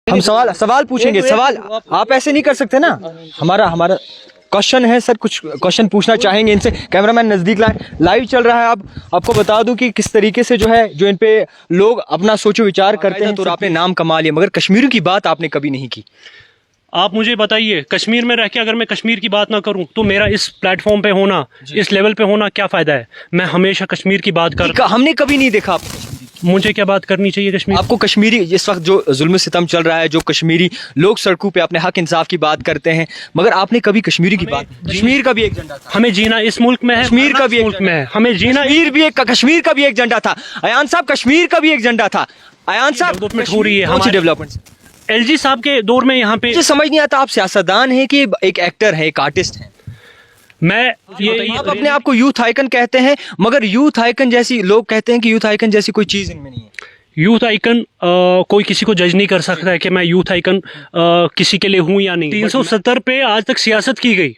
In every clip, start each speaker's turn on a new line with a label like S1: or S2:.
S1: हम सवाल पूछेंगे। सवाल आप ऐसे नहीं कर सकते ना। हमारा क्वेश्चन है सर, कुछ क्वेश्चन पूछना चाहेंगे इनसे। कैमरामैन नजदीक लाए, लाइव चल रहा है। अब आपको बता दूं कि किस तरीके से जो है, जो इन पे लोग अपना सोचो विचार करते हैं। तो आपने नाम कमा लिया, मगर कश्मीर की बात आपने कभी नहीं की।
S2: आप मुझे बताइए, कश्मीर में रह के अगर मैं कश्मीर की बात ना करूं तो मेरा इस प्लेटफॉर्म पे होना, इस लेवल पे होना क्या फायदा है? मैं हमेशा कश्मीर की बात कर,
S1: हमने कभी नहीं देखा आपको।
S2: मुझे क्या बात करनी चाहिए कश्मीर?
S1: आपको कश्मीरी, इस वक्त जो जुल्म सितम चल रहा है, जो कश्मीरी लोग सड़कों पे अपने हक इंसाफ की बात करते हैं, मगर आपने कभी कश्मीरी की बात। कश्मीर का भी एक एजेंडा था।
S2: हमें जीना इस मुल्क में है,
S1: कश्मीर का भी एक
S2: मुल्क में है, हमें जीना।
S1: कश्मीर का भी एक एजेंडा था। अयान साहब, कश्मीर का भी एक एजेंडा था। अयान साहब,
S2: डेवलपमेंट हो रही है,
S1: कौन सी डेवलपमेंट?
S2: एलजी साहब के दौर में यहाँ पे
S1: मुझे समझ नहीं आता, आप सियासतदान हैं कि एक एक्टर है, एक आर्टिस्ट है?
S2: मैं ये
S1: आप अपने आप को यूथ आइकन कहते हैं, मगर यूथ आइकन जैसी, लोग कहते हैं कि यूथ आइकन जैसी कोई चीज इनमें नहीं है।
S2: यूथ आइकन कोई किसी को जज नहीं कर सकता है कि मैं यूथ आइकन किसी के लिए हूं या नहीं। 370 पे आज तक सियासत की गई,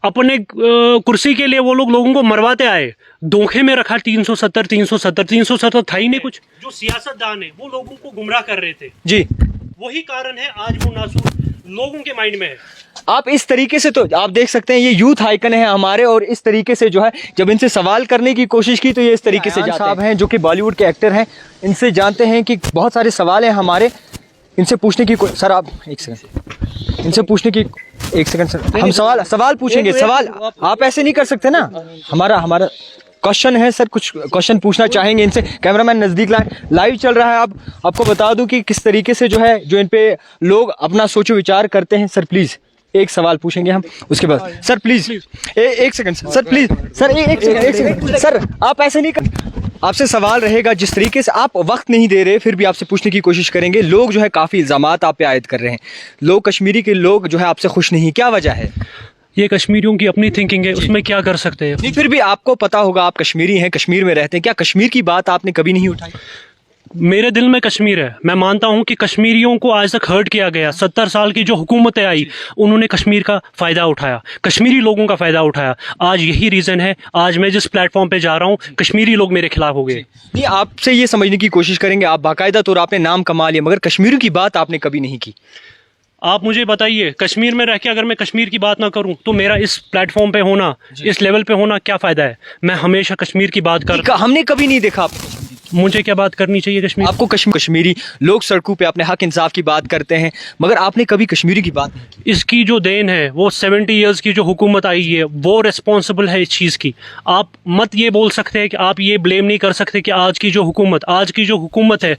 S2: अपने कुर्सी के लिए वो लोगों को मरवाते आए, धोखे में रखा 370 था ही नहीं कुछ। जो सियासतदान है वो लोगों को गुमराह कर रहे थे
S1: जी,
S2: वही कारण है आज वो नासूर लोगों के माइंड में है।
S1: आप इस तरीके से, तो आप देख सकते हैं ये यूथ आइकन है हमारे, और इस तरीके से जो है जब इनसे सवाल करने की कोशिश की तो ये इस तरीके से साहब हैं जो कि बॉलीवुड के एक्टर हैं, इनसे जानते हैं कि बहुत सारे सवाल हैं हमारे, इनसे पूछने की। सर आप एक सेकंड, इनसे पूछने की, एक सेकंड सर, हम सवाल पूछेंगे। सवाल आप ऐसे नहीं कर सकते ना। हमारा क्वेश्चन है सर, कुछ क्वेश्चन पूछना चाहेंगे इनसे। कैमरामैन नजदीक लाए, लाइव चल रहा है। अब आपको बता दूं कि किस तरीके से जो है, जो इन पे लोग अपना सोचो विचार करते हैं। सर प्लीज एक सवाल पूछेंगे हम, उसके बाद सर प्लीज एक सेकंड सर, प्लीज सर एक सेकंड सर, आप ऐसे नहीं कर। आपसे सवाल रहेगा, जिस तरीके से आप वक्त नहीं दे रहे, फिर भी आपसे पूछने की कोशिश करेंगे। लोग जो है काफी इल्जामात आप पे आयद कर रहे हैं, लोग कश्मीरी के लोग जो है आपसे खुश नहीं, क्या वजह है?
S2: ये कश्मीरियों की अपनी थिंकिंग है, उसमें क्या कर सकते हैं।
S1: नहीं, फिर भी आपको पता होगा, आप कश्मीरी हैं, कश्मीर में रहते हैं, क्या कश्मीर की बात आपने कभी नहीं उठाई?
S2: मेरे दिल में कश्मीर है। मैं मानता हूं कि कश्मीरियों को आज तक हर्ट किया गया। 70 साल की जो हुकूमतें आई, उन्होंने कश्मीर का फायदा उठाया, कश्मीरी लोगों का फायदा उठाया। आज यही रीजन है, आज मैं जिस प्लेटफॉर्म पे जा रहा हूं, कश्मीरी लोग मेरे खिलाफ हो गए।
S1: नहीं, आपसे ये समझने की कोशिश करेंगे, आप बाकायदा तौर आपने नाम कमा लिया, मगर कश्मीर की बात आपने कभी नहीं की।
S2: आप मुझे बताइए, कश्मीर में रह के अगर मैं कश्मीर की बात ना करूं तो मेरा इस प्लेटफॉर्म पे होना, इस लेवल पे होना क्या फायदा है? मैं हमेशा कश्मीर की बात कर,
S1: हमने कभी नहीं देखा आपको।
S2: मुझे क्या बात करनी चाहिए कश्मीर?
S1: आपको कश्मीरी लोग सड़कों पे अपने हक इंसाफ की बात करते हैं, मगर आपने कभी कश्मीरी की बात नहीं की।
S2: इसकी जो देन है वो 70 इयर्स की जो हुकूमत आई है, वो रिस्पॉन्सिबल है इस चीज़ की। आप मत ये बोल सकते हैं कि आप ये ब्लेम नहीं कर सकते कि आज की जो हुकूमत है,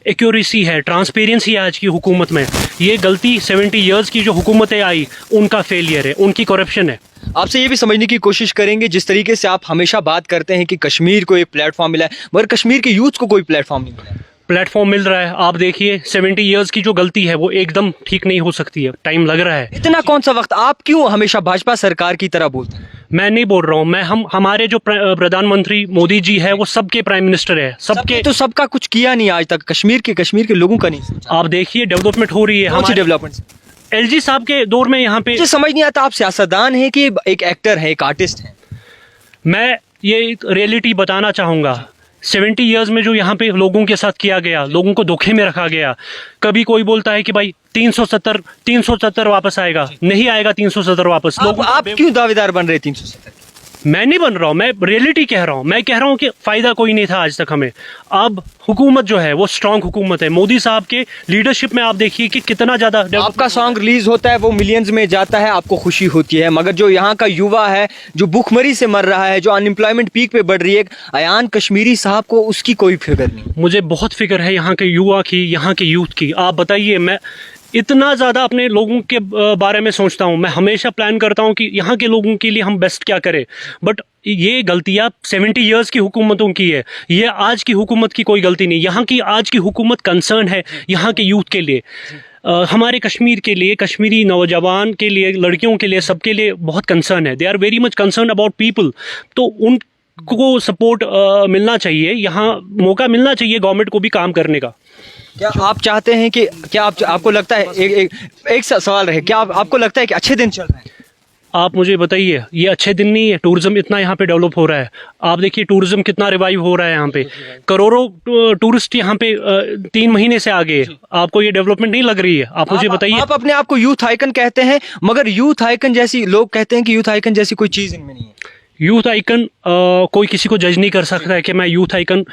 S2: एक्यूरेसी है, ट्रांसपेरेंसी है आज की हुकूमत में। ये गलती 70 इयर्स की जो हुकूमतें आई, उनका फेलियर है, उनकी करप्शन है।
S1: आपसे ये भी समझने की कोशिश करेंगे, जिस तरीके से आप हमेशा बात करते हैं कि कश्मीर को एक प्लेटफॉर्म मिला है, मगर कश्मीर के यूथ को कोई प्लेटफॉर्म नहीं मिला है।
S2: प्लेटफॉर्म मिल रहा है, आप देखिए 70 इयर्स की जो गलती है वो एकदम ठीक नहीं हो सकती है, टाइम लग रहा है।
S1: इतना कौन सा वक्त? आप क्यों हमेशा भाजपा सरकार की तरह बोलते हैं?
S2: मैं नहीं बोल रहा हूँ, मैं हमारे जो प्रधानमंत्री मोदी जी है वो सबके प्राइम मिनिस्टर है, सबके।
S1: तो सबका कुछ किया नहीं आज तक, कश्मीर के लोगों का नहीं।
S2: आप देखिए डेवलपमेंट हो रही है,
S1: हमारी डेवलपमेंट।
S2: एलजी साहब के दौर में यहाँ पे।
S1: मुझे समझ नहीं आता, आप सियासतदान हैं कि एक एक्टर है, एक आर्टिस्ट है? मैं
S2: ये रियलिटी बताना चाहूँगा। 70 इयर्स में जो यहाँ पे लोगों के साथ किया गया, लोगों को धोखे में रखा गया। कभी कोई बोलता है कि भाई 370 वापस आएगा, नहीं आएगा 370 वापस।
S1: आप क्यों दावेदार बन रहे 370?
S2: मैं नहीं बन रहा हूँ, मैं रियलिटी कह रहा हूँ। मैं कह रहा हूँ कि फायदा कोई नहीं था आज तक हमें। अब हुकूमत जो है वो स्ट्रांग हुकूमत है, मोदी साहब के लीडरशिप में। आप देखिए कि कितना ज्यादा
S1: आपका सॉन्ग रिलीज होता है, वो मिलियंस में जाता है, आपको खुशी होती है, मगर जो यहाँ का युवा है, जो भूखमरी से मर रहा है, जो अनएम्प्लॉयमेंट पीक पे बढ़ रही है, अयान कश्मीरी साहब को उसकी कोई फिक्र नहीं।
S2: मुझे बहुत फिक्र है यहाँ के युवा की, यहाँ के यूथ की। आप बताइए, मैं इतना ज़्यादा अपने लोगों के बारे में सोचता हूँ। मैं हमेशा प्लान करता हूँ कि यहाँ के लोगों के लिए हम बेस्ट क्या करें, बट ये गलतियाँ 70 इयर्स की हुकूमतों की है, ये आज की हुकूमत की कोई गलती नहीं। यहाँ की आज की हुकूमत कंसर्न है यहाँ के यूथ के लिए, हमारे कश्मीर के लिए, कश्मीरी नौजवान के लिए, लड़कियों के लिए, सबके लिए बहुत कंसर्न है। They are very much concern about people. तो उनको सपोर्ट मिलना चाहिए, यहाँ मौका मिलना चाहिए गवर्नमेंट को भी काम करने का।
S1: क्या आप चाहते हैं कि, क्या आपको लगता है, एक सवाल रहे, क्या आपको लगता है कि अच्छे दिन चल रहे हैं?
S2: आप मुझे बताइए, ये अच्छे दिन नहीं है? टूरिज्म इतना यहाँ पे डेवलप हो रहा है, आप देखिए टूरिज्म कितना रिवाइव हो रहा है यहाँ पे, करोड़ों टूरिस्ट यहाँ पे 3 महीने से आ गए। आपको ये डेवलपमेंट नहीं लग रही है? आप मुझे बताइए।
S1: आप अपने आप को यूथ आइकन कहते हैं, मगर यूथ आइकन जैसी, लोग कहते हैं कि यूथ आइकन जैसी कोई चीज इनमें नहीं है।
S2: यूथ आइकन कोई किसी को जज नहीं कर सकता है कि मैं यूथ आइकन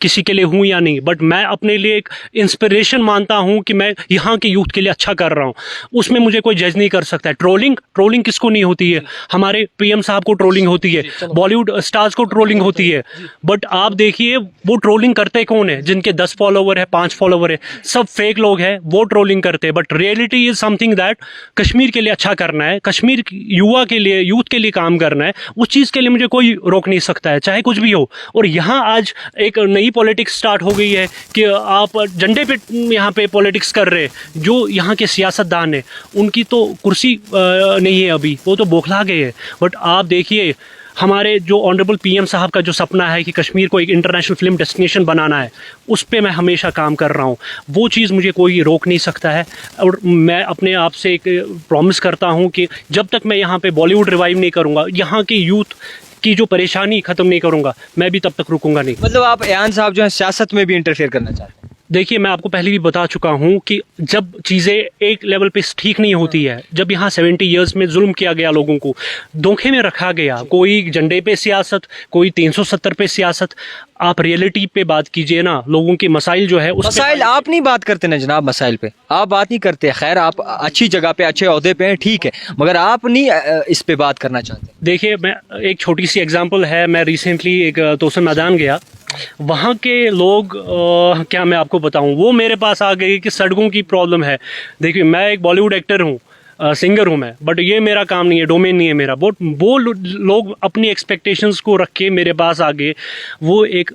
S2: किसी के लिए हूँ या नहीं, बट मैं अपने लिए एक इंस्पिरेशन मानता हूँ कि मैं यहाँ के यूथ के लिए अच्छा कर रहा हूँ। उसमें मुझे कोई जज नहीं कर सकता है। ट्रोलिंग किसको नहीं होती है? हमारे पीएम साहब को ट्रोलिंग होती है, बॉलीवुड स्टार्स को ट्रोलिंग होती है, बट आप देखिए वो ट्रोलिंग करते कौन है? जिनके 10 फॉलोवर है, 5 फॉलोवर है, सब फेक लोग हैं, वो ट्रोलिंग करते हैं। But reality is something that Kashmir के लिए अच्छा करना है, कश्मीर युवा के लिए, यूथ के लिए काम करना है, उस चीज़ के लिए मुझे कोई रोक नहीं सकता है, चाहे कुछ भी हो। और यहाँ आज एक नई पॉलिटिक्स स्टार्ट हो गई है कि आप झंडे पे यहाँ पे पॉलिटिक्स कर रहे हैं। जो यहाँ के सियासतदान हैं उनकी तो कुर्सी नहीं है अभी, वो तो बौखला गए हैं। बट आप देखिए हमारे जो ऑनरेबल पीएम साहब का जो सपना है कि कश्मीर को एक इंटरनेशनल फिल्म डेस्टिनेशन बनाना है, उस पे मैं हमेशा काम कर रहा हूँ। वो चीज़ मुझे कोई रोक नहीं सकता है। और मैं अपने आप से एक प्रॉमिस करता हूँ कि जब तक मैं यहाँ पे बॉलीवुड रिवाइव नहीं करूँगा, यहाँ के यूथ की जो परेशानी ख़त्म नहीं करूँगा, मैं भी तब तक रुकूंगा नहीं।
S1: मतलब आप ऐन साहब जो है सियासत में भी इंटरफेयर करना चाहते हैं?
S2: देखिए, मैं आपको पहले भी बता चुका हूँ कि जब चीज़ें एक लेवल पे ठीक नहीं होती है, जब यहाँ 70 इयर्स में जुल्म किया गया, लोगों को धोखे में रखा गया, कोई झंडे पे सियासत, कोई 370 पे सियासत, आप रियलिटी पे बात कीजिए ना। लोगों के मसाइल जो है, उस
S1: मसाइल आप नहीं बात करते ना जनाब, मसाइल पे आप बात नहीं करते। खैर, आप अच्छी जगह पे, अच्छे ओहदे पे हैं, ठीक है, मगर आप नहीं इस पे बात करना चाहते।
S2: देखिए, मैं एक छोटी सी एग्जांपल है, मैं रिसेंटली एक तोसन मैदान गया, वहाँ के लोग क्या मैं आपको बताऊँ, वो मेरे पास आ गए कि सड़कों की प्रॉब्लम है। देखिए, मैं एक बॉलीवुड एक्टर हूँ, सिंगर हूँ मैं, बट ये मेरा काम नहीं है, डोमेन नहीं है मेरा। वो लोग अपनी एक्सपेक्टेशंस को रख के मेरे पास आ गए। वो एक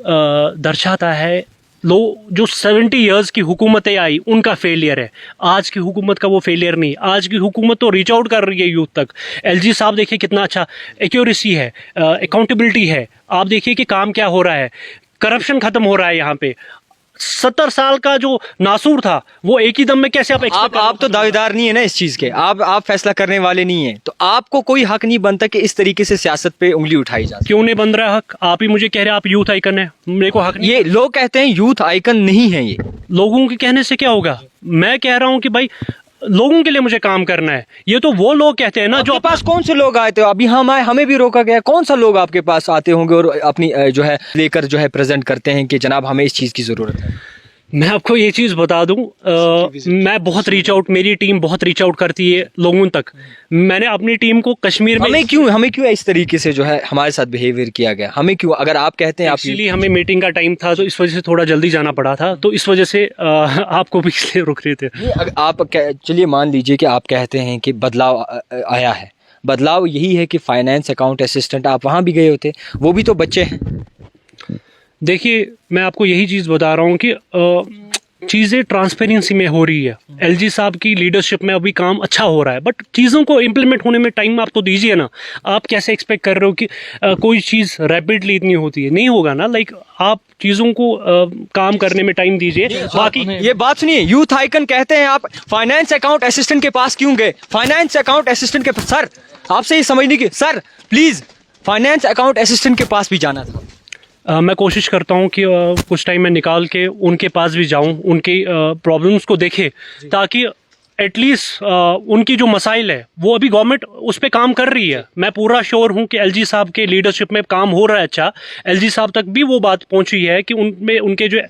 S2: दर्शाता है जो 70 इयर्स की हुकूमतें आई उनका फेलियर है, आज की हुकूमत का वो फेलियर नहीं। आज की हुकूमत तो रीच आउट कर रही है यूथ तक। एलजी साहब देखिए कितना अच्छा, एक्यूरेसी है, अकाउंटेबिलिटी है। आप देखिए कि काम क्या हो रहा है, करप्शन खत्म हो रहा है यहाँ पे। 70 साल का जो नासूर था वो एक ही दम में कैसे
S1: आप तो दावेदार नहीं है ना इस चीज के, आप फैसला करने वाले नहीं है, तो आपको कोई हक नहीं बनता कि इस तरीके से सियासत पे उंगली उठाई जाए।
S2: क्यों नहीं बन रहा हक? आप ही मुझे कह रहे हैं आप यूथ आइकन है, मेरे को हक नहीं।
S1: ये लोग कहते हैं यूथ आइकन नहीं है। ये
S2: लोगों के कहने से क्या होगा? मैं कह रहा हूं कि भाई लोगों के लिए मुझे काम करना है। ये तो वो लोग कहते हैं ना जो
S1: पास कौन से लोग आए थे अभी? हम आए, हमें भी रोका गया। कौन सा लोग आपके पास आते होंगे और अपनी जो है लेकर जो है प्रेजेंट करते हैं कि जनाब हमें इस चीज की जरूरत है?
S2: मैं आपको ये चीज़ बता दूं, मैं बहुत रीच आउट, मेरी टीम बहुत रीच आउट करती है लोगों तक। मैंने अपनी टीम को कश्मीर में
S1: हमें क्यों इस तरीके से जो है हमारे साथ बिहेवियर किया गया? हमें क्यों? अगर आप कहते हैं
S2: एक्चुअली हमें मीटिंग का टाइम था, तो इस वजह से थोड़ा जल्दी जाना पड़ा था, तो इस वजह से आपको भी इसलिए रुक रहे थे।
S1: आप चलिए मान लीजिए कि आप कहते हैं कि बदलाव आया है। बदलाव यही है कि फाइनेंस अकाउंट असिस्टेंट, आप वहाँ भी गए होते, वो भी तो बच्चे हैं।
S2: देखिए, मैं आपको यही चीज़ बता रहा हूँ कि चीज़ें ट्रांसपेरेंसी में हो रही है। एलजी साहब की लीडरशिप में अभी काम अच्छा हो रहा है, बट चीज़ों को इम्प्लीमेंट होने में टाइम आप तो दीजिए ना। आप कैसे एक्सपेक्ट कर रहे हो कि कोई चीज़ रैपिडली इतनी होती है? नहीं होगा ना। लाइक आप चीज़ों को काम करने में टाइम दीजिए। बाकी
S1: ये बात सुनिए, यूथ आइकन कहते हैं, आप फाइनेंस अकाउंट असिस्टेंट के पास क्यों गए? फाइनेंस अकाउंट असिस्टेंट के पास, सर आपसे ये समझने की, sir please finance account assistant के पास भी जाना था।
S2: मैं कोशिश करता हूँ कि कुछ टाइम मैं निकाल के उनके पास भी जाऊँ, उनकी प्रॉब्लम्स को देखे, ताकि एटलीस्ट उनकी जो मसाइल है वो अभी गवर्नमेंट उस पर काम कर रही है। मैं पूरा श्योर हूँ कि एलजी साहब के लीडरशिप में काम हो रहा है अच्छा। एलजी साहब तक भी वो बात पहुँची है कि उनमें उनके जो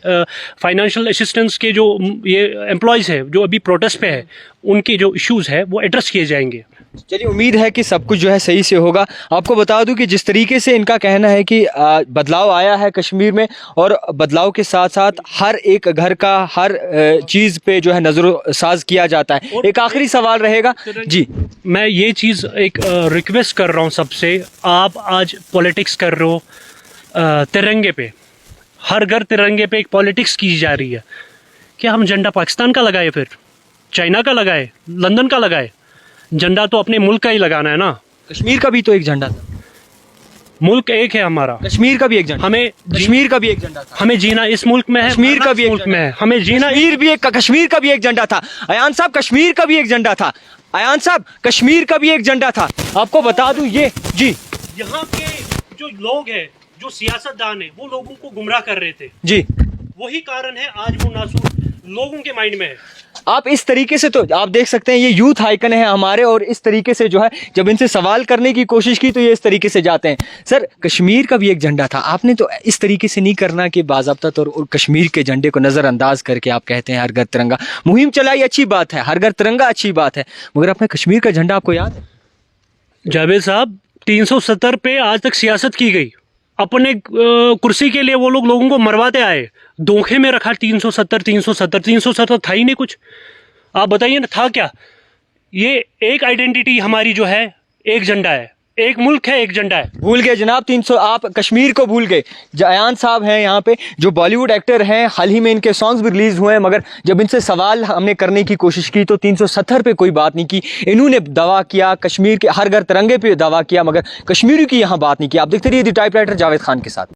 S2: फाइनेंशियल असिस्टेंस के जो ये एम्प्लॉयज़ है जो अभी प्रोटेस्ट पे है, उनके जो इश्यूज़ है वो एड्रेस किए जाएंगे।
S1: चलिए, उम्मीद है कि सब कुछ जो है सही से होगा। आपको बता दूं कि जिस तरीके से इनका कहना है कि बदलाव आया है कश्मीर में, और बदलाव के साथ साथ हर एक घर का हर चीज़ पे जो है नज़रसाज किया जाता है। एक आखिरी सवाल रहेगा जी,
S2: मैं ये चीज़ एक रिक्वेस्ट कर रहा हूँ सबसे, आप आज पॉलिटिक्स कर रहे हो तिरंगे पे, हर घर तिरंगे पे एक पॉलिटिक्स की जा रही है। क्या हम झंडा पाकिस्तान का लगाए, फिर चाइना का लगाए, लंदन का लगाए? झंडा तो अपने मुल्क का ही लगाना है ना।
S1: कश्मीर का भी तो एक झंडा था।
S2: मुल्क एक है हमारा।
S1: कश्मीर का भी एक झंडा,
S2: हमें
S1: कश्मीर का भी एक झंडा था,
S2: हमें जीना इस मुल्क में है,
S1: कश्मीर का
S2: मरना
S1: भी
S2: इस
S1: एक
S2: मुल्क
S1: झंडा
S2: में है, हमें जीना
S1: कश्मीर का भी एक झंडा था। अयान साहब, कश्मीर का भी एक झंडा था। अयान साहब, कश्मीर का भी एक झंडा था। आपको बता दूं ये जी,
S2: यहाँ के जो लोग हैं, जो सियासतदान है, वो लोगों को गुमराह कर रहे थे
S1: जी,
S2: वही कारण है आज वो नासूर लोगों के माइंड में है।
S1: आप इस तरीके से, तो आप देख सकते हैं ये यूथ आइकन है हमारे, और इस तरीके से जो है जब इनसे सवाल करने की कोशिश की तो ये इस तरीके से जाते हैं। सर, कश्मीर का भी एक झंडा था, आपने तो इस तरीके से नहीं करना कि बाज़ाब्ता तौर और कश्मीर के झंडे को नज़रअंदाज करके आप कहते हैं हर घर तिरंगा। मुहिम चलाई, अच्छी बात है, हर घर तिरंगा अच्छी बात है, मगर अपने कश्मीर का झंडा आपको याद है?
S2: जावेद साहब, 370 पे आज तक सियासत की गई, अपने कुर्सी के लिए वो लोग लोगों को मरवाते आए, धोखे में रखा 370 था ही नहीं कुछ। आप बताइए ना, था क्या? ये एक आइडेंटिटी हमारी जो है, एक झंडा है, एक मुल्क है, एक झंडा है।
S1: भूल गए जनाब 300, आप कश्मीर को भूल गए। अयान साहब हैं यहाँ पे, जो बॉलीवुड एक्टर हैं, हाल ही में इनके सॉन्ग्स भी रिलीज हुए हैं, मगर जब इनसे सवाल हमने करने की कोशिश की तो 370 पे कोई बात नहीं की। इन्होंने दावा किया कश्मीर के हर घर तिरंगे पे दावा किया, मगर कश्मीरी की यहाँ बात नहीं की। आप देखते रहिए द टाइपराइटर जावेद खान के साथ।